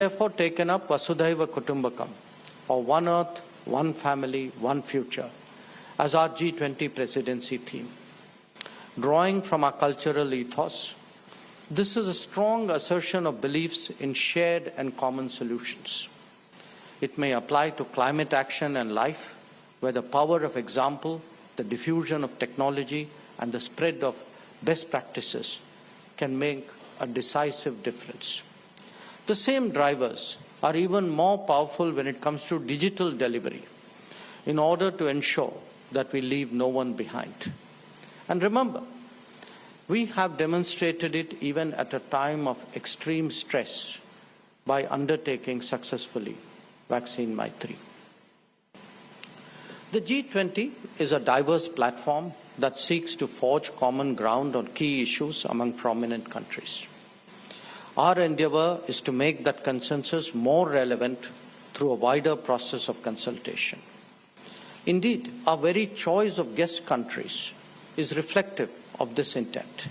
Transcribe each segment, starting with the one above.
therefore taken up Vasudhaiva Kutumbakam, or One Earth, One Family, One Future, as our G20 presidency theme. Drawing from our cultural ethos, this is a strong assertion of beliefs in shared and common solutions. It may apply to climate action and life, where the power of example, the diffusion of technology, and the spread of best practices can make a decisive difference. The same drivers are even more powerful when it comes to digital delivery, in order to ensure that we leave no one behind. And remember, we have demonstrated it even at a time of extreme stress by undertaking successfully Vaccine Maitri. The G20 is a diverse platform that seeks to forge common ground on key issues among prominent countries. Our endeavor is to make that consensus more relevant through a wider process of consultation. Indeed, our very choice of guest countries is reflective of this intent.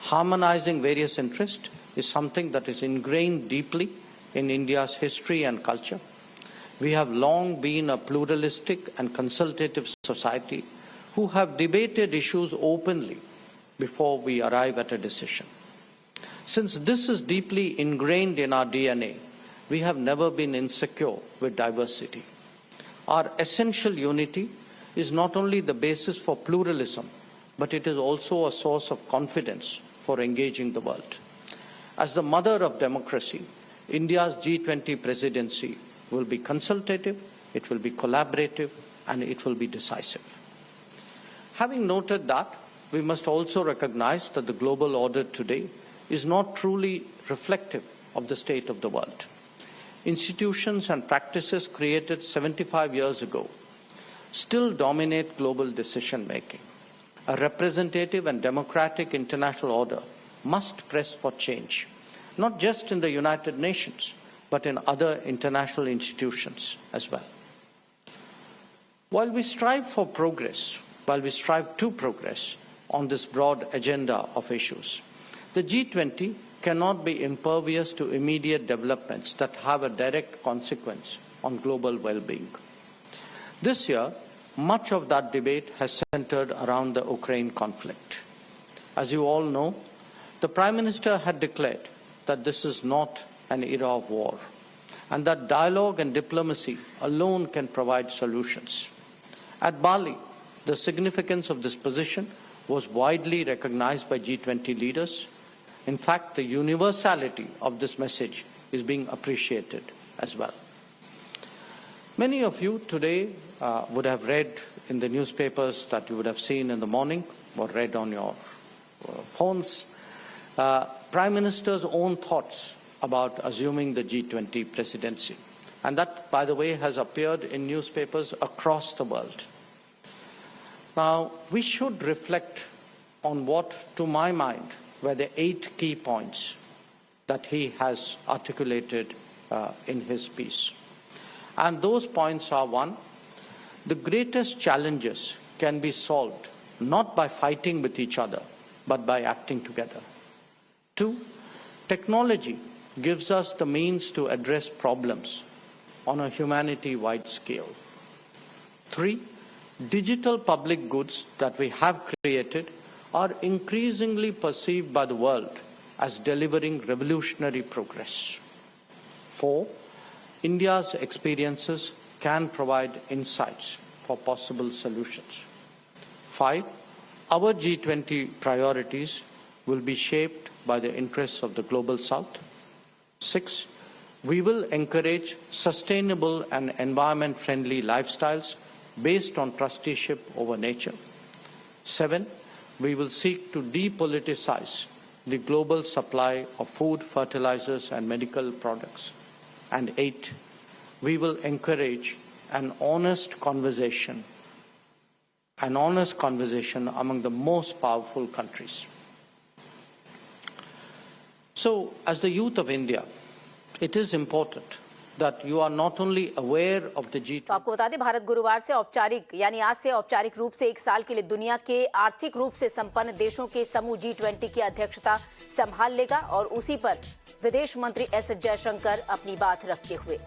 Harmonizing various interests is something that is ingrained deeply in India's history and culture. We have long been a pluralistic and consultative society who have debated issues openly before we arrive at a decision. Since this is deeply ingrained in our DNA, we have never been insecure with diversity. Our essential unity is not only the basis for pluralism, but it is also a source of confidence for engaging the world. As the mother of democracy, India's G20 presidency will be consultative, it will be collaborative, and it will be decisive. Having noted that, we must also recognize that the global order today is not truly reflective of the state of the world. Institutions and practices created 75 years ago still dominate global decision-making. A representative and democratic international order must press for change, not just in the United Nations, but in other international institutions as well. While we strive to progress on this broad agenda of issues, the G20 cannot be impervious to immediate developments that have a direct consequence on global well-being. This year, much of that debate has centered around the Ukraine conflict. As you all know, the Prime Minister had declared that this is not an era of war, and that dialogue and diplomacy alone can provide solutions. At Bali, the significance of this position was widely recognized by G20 leaders. In fact, the universality of this message is being appreciated as well. Many of you today would have read in the newspapers that you would have seen in the morning or read on your phones, Prime Minister's own thoughts about assuming the G20 presidency. And that, by the way, has appeared in newspapers across the world. Now, we should reflect on what, to my mind, were the 8 key points that he has articulated in his speech. And those points are: 1, the greatest challenges can be solved not by fighting with each other, but by acting together. 2, technology gives us the means to address problems on a humanity-wide scale. 3, digital public goods that we have created are increasingly perceived by the world as delivering revolutionary progress. 4, India's experiences can provide insights for possible solutions. 5, our G20 priorities will be shaped by the interests of the Global South. 6, we will encourage sustainable and environment-friendly lifestyles based on trusteeship over nature. 7, we will seek to depoliticize the global supply of food, fertilizers, and medical products. And 8, we will encourage an honest conversation among the most powerful countries. So, as the youth of India, it is important that you are not only aware of the G20. तो आपको बता दें, भारत गुरुवार से औपचारिक यानी आज से औपचारिक रूप से 1 साल के लिए दुनिया के आर्थिक रूप से संपन्न देशों के समूह G20 की अध्यक्षता संभाल लेगा और उसी पर विदेश मंत्री एस जयशंकर अपनी बात रखते हुए